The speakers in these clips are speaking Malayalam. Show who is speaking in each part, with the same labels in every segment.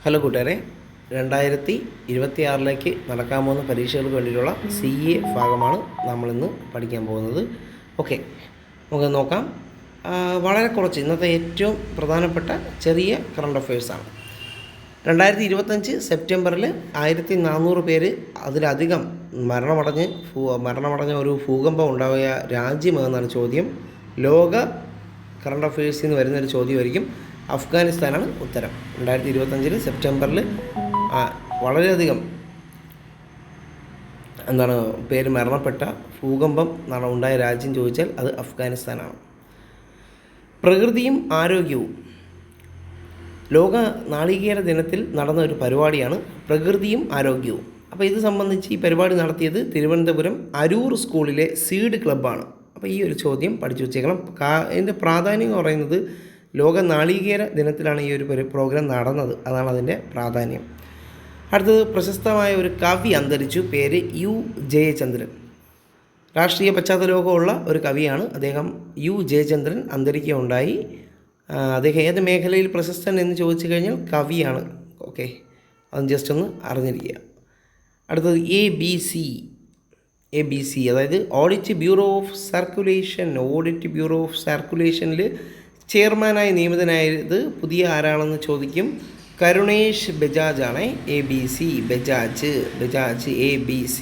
Speaker 1: ഹലോ കൂട്ടുകാരെ, 2026 നടക്കാൻ പോകുന്ന പരീക്ഷകൾക്ക് വേണ്ടിയിട്ടുള്ള CA ഭാഗമാണ് നമ്മളിന്ന് പഠിക്കാൻ പോകുന്നത്. ഓക്കെ, നമുക്ക് നോക്കാം. വളരെ കുറച്ച് ഇന്നത്തെ ഏറ്റവും പ്രധാനപ്പെട്ട ചെറിയ കറണ്ട് അഫയേഴ്സാണ്. 2025 സെപ്റ്റംബറിൽ 1400 പേര് അതിലധികം മരണമടഞ്ഞ ഒരു ഭൂകമ്പം ഉണ്ടായ രാജ്യമെന്നാണ് ചോദ്യം. ലോക കറണ്ട് അഫയേഴ്സിൽ നിന്ന് വരുന്നൊരു ചോദ്യമായിരിക്കും. അഫ്ഗാനിസ്ഥാനാണ് ഉത്തരം. 2025 സെപ്റ്റംബറിൽ വളരെയധികം പേര് മരണപ്പെട്ട ഭൂകമ്പം ഉണ്ടായ രാജ്യം ചോദിച്ചാൽ അത് അഫ്ഗാനിസ്ഥാനാണ്. പ്രകൃതിയും ആരോഗ്യവും ലോക നാളികേര ദിനത്തിൽ നടന്ന ഒരു പരിപാടിയാണ് പ്രകൃതിയും ആരോഗ്യവും. അപ്പോൾ ഇത് സംബന്ധിച്ച് ഈ പരിപാടി നടത്തിയത് തിരുവനന്തപുരം അരൂർ സ്കൂളിലെ സീഡ് ക്ലബ്ബാണ്. അപ്പോൾ ഈ ഒരു ചോദ്യം പഠിച്ചു വെച്ചേക്കണം. ഇതിൻ്റെ പ്രാധാന്യം എന്ന് പറയുന്നത് ലോക നാളികേര ദിനത്തിലാണ് ഈ ഒരു പ്രോഗ്രാം നടന്നത്. അതാണ് അതിൻ്റെ പ്രാധാന്യം. അടുത്തത്, പ്രശസ്തമായ ഒരു കവി അന്തരിച്ചു. പേര് U ജയചന്ദ്രൻ. രാഷ്ട്രീയ പശ്ചാത്തലമൊക്കെയുള്ള ഒരു കവിയാണ് അദ്ദേഹം. U ജയചന്ദ്രൻ അന്തരിക്കുകയുണ്ടായി. അദ്ദേഹം ഏത് മേഖലയിൽ പ്രശസ്തൻ എന്ന് ചോദിച്ചു കഴിഞ്ഞാൽ കവിയാണ്. ഓക്കെ, അത് ജസ്റ്റ് ഒന്ന് അറിഞ്ഞിരിക്കുക. അടുത്തത് ABC, അതായത് ഓഡിറ്റ് ബ്യൂറോ ഓഫ് സർക്കുലേഷനിൽ ചെയർമാനായി നിയമിതനായത് പുതിയ ആരാണെന്ന് ചോദിക്കും. കരുണേഷ് ബജാജ് ആണ്. ABC Bajaj ABC.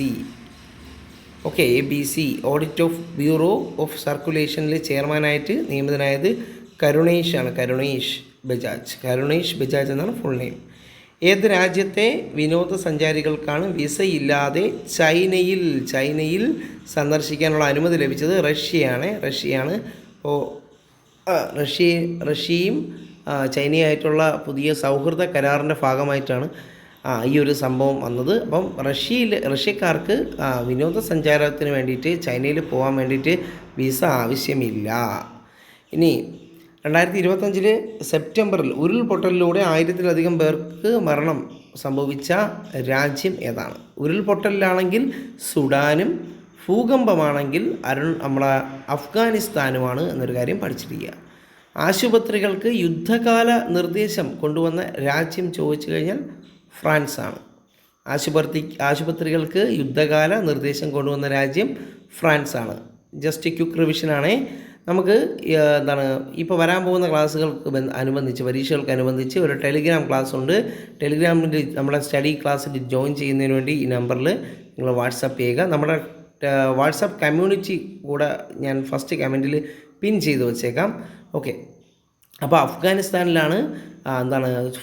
Speaker 1: Okay, ABC audit of bureau of സർക്കുലേഷനിൽ ചെയർമാനായിട്ട് നിയമിതനായത് കരുണേഷ് ആണ്. കരുണേഷ് ബജാജ് എന്നാണ് ഫുൾ നെയിം. ഏത് രാജ്യത്തെ വിനോദസഞ്ചാരികൾക്കാണ് വിസയില്ലാതെ ചൈനയിൽ സന്ദർശിക്കാനുള്ള അനുമതി ലഭിച്ചത്? റഷ്യയാണ്. അപ്പോൾ റഷ്യയും ചൈനയായിട്ടുള്ള പുതിയ സൗഹൃദ കരാറിൻ്റെ ഭാഗമായിട്ടാണ് ഈ ഒരു സംഭവം വന്നത്. അപ്പം റഷ്യക്കാർക്ക് വിനോദസഞ്ചാരത്തിന് വേണ്ടിയിട്ട് ചൈനയിൽ പോകാൻ വേണ്ടിയിട്ട് വിസ ആവശ്യമില്ല. ഇനി 2025 സെപ്റ്റംബറിൽ ഉരുൾപൊട്ടലിലൂടെ 1000-ലധികം പേർക്ക് മരണം സംഭവിച്ച രാജ്യം ഏതാണ്? ഉരുൾപൊട്ടലിലാണെങ്കിൽ സുഡാനും, ഭൂകമ്പമാണെങ്കിൽ നമ്മളെ അഫ്ഗാനിസ്ഥാനുമാണ് എന്നൊരു കാര്യം പഠിച്ചിരിക്കുക. ആശുപത്രികൾക്ക് യുദ്ധകാല നിർദ്ദേശം കൊണ്ടുവന്ന രാജ്യം ചോദിച്ചു കഴിഞ്ഞാൽ ഫ്രാൻസാണ്. ആശുപത്രികൾക്ക് യുദ്ധകാല നിർദ്ദേശം കൊണ്ടുവന്ന രാജ്യം ഫ്രാൻസാണ്. Just quick റിവിഷനാണേ. നമുക്ക് ഇപ്പോൾ വരാൻ പോകുന്ന ക്ലാസ്സുകൾക്ക് അനുബന്ധിച്ച്, പരീക്ഷകൾക്ക് അനുബന്ധിച്ച് ഒരു ടെലിഗ്രാം ക്ലാസ് ഉണ്ട്. ടെലിഗ്രാമിൽ നമ്മുടെ സ്റ്റഡി ക്ലാസ്സിൽ ജോയിൻ ചെയ്യുന്നതിന് വേണ്ടി ഈ നമ്പറിൽ നിങ്ങൾ വാട്സപ്പ് ചെയ്യുക. നമ്മുടെ വാട്സപ്പ് കമ്മ്യൂണിറ്റി കൂടെ ഞാൻ ഫസ്റ്റ് കമൻറ്റിൽ പിൻ ചെയ്ത് വെച്ചേക്കാം. ഓക്കെ, അപ്പോൾ അഫ്ഗാനിസ്ഥാനിലാണ്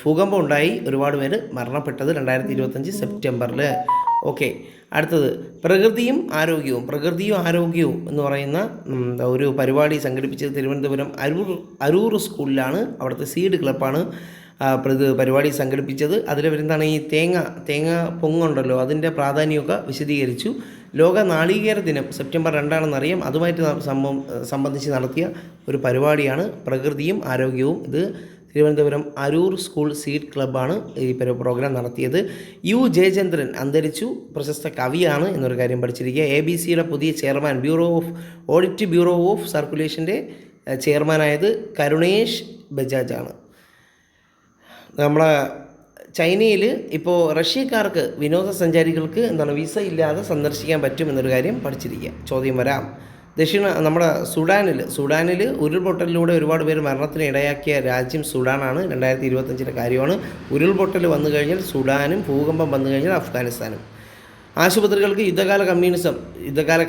Speaker 1: ഭൂകമ്പം ഉണ്ടായി ഒരുപാട് പേര് മരണപ്പെട്ടത് 2025 സെപ്റ്റംബറിൽ. ഓക്കെ, അടുത്തത്, പ്രകൃതിയും ആരോഗ്യവും എന്ന് പറയുന്ന ഒരു പരിപാടി സംഘടിപ്പിച്ചത് തിരുവനന്തപുരം അരൂർ സ്കൂളിലാണ്. അവിടുത്തെ സീഡ് ക്ലബ്ബാണ് പരിപാടി സംഘടിപ്പിച്ചത്. അതിൽ വരുന്നതാണ് ഈ തേങ്ങ പൊങ്ങുണ്ടല്ലോ, അതിൻ്റെ പ്രാധാന്യമൊക്കെ വിശദീകരിച്ചു. ലോക നാളികേര ദിനം സെപ്റ്റംബർ 2 അതുമായിട്ട് സംബന്ധിച്ച് നടത്തിയ ഒരു പരിപാടിയാണ് പ്രകൃതിയും ആരോഗ്യവും. ഇത് തിരുവനന്തപുരം അരൂർ സ്കൂൾ സീഡ് ക്ലബ്ബാണ് ഈ പ്രോഗ്രാം നടത്തിയത്. U ജയചന്ദ്രൻ അന്തരിച്ചു. പ്രശസ്ത കവിയാണ് എന്നൊരു കാര്യം പഠിച്ചിരിക്കുക. ABCയുടെ പുതിയ ചെയർമാൻ, ഓഡിറ്റ് ബ്യൂറോ ഓഫ് സർക്കുലേഷൻ്റെ ചെയർമാനായത് കരുണേഷ് ബജാജാണ്. നമ്മളെ ചൈനയിൽ ഇപ്പോൾ റഷ്യക്കാർക്ക് വിനോദസഞ്ചാരികൾക്ക് വിസ ഇല്ലാതെ സന്ദർശിക്കാൻ പറ്റുമെന്നൊരു കാര്യം പഠിച്ചിരിക്കുക. ചോദ്യം വരാം. നമ്മുടെ സുഡാനിൽ ഉരുൾപൊട്ടലിലൂടെ ഒരുപാട് പേര് മരണത്തിന് ഇടയാക്കിയ രാജ്യം സുഡാനാണ്. 2025 കാര്യമാണ്. ഉരുൾപൊട്ടൽ വന്നു കഴിഞ്ഞാൽ സുഡാനും, ഭൂകമ്പം വന്നു കഴിഞ്ഞാൽ അഫ്ഗാനിസ്ഥാനും. ആശുപത്രികൾക്ക് യുദ്ധകാല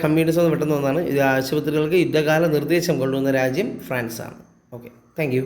Speaker 1: കമ്മ്യൂണിസം പെട്ടെന്ന് വന്നതാണ്. ആശുപത്രികൾക്ക് യുദ്ധകാല നിർദ്ദേശം കൊണ്ടുവന്ന രാജ്യം ഫ്രാൻസാണ്. Okay, thank you.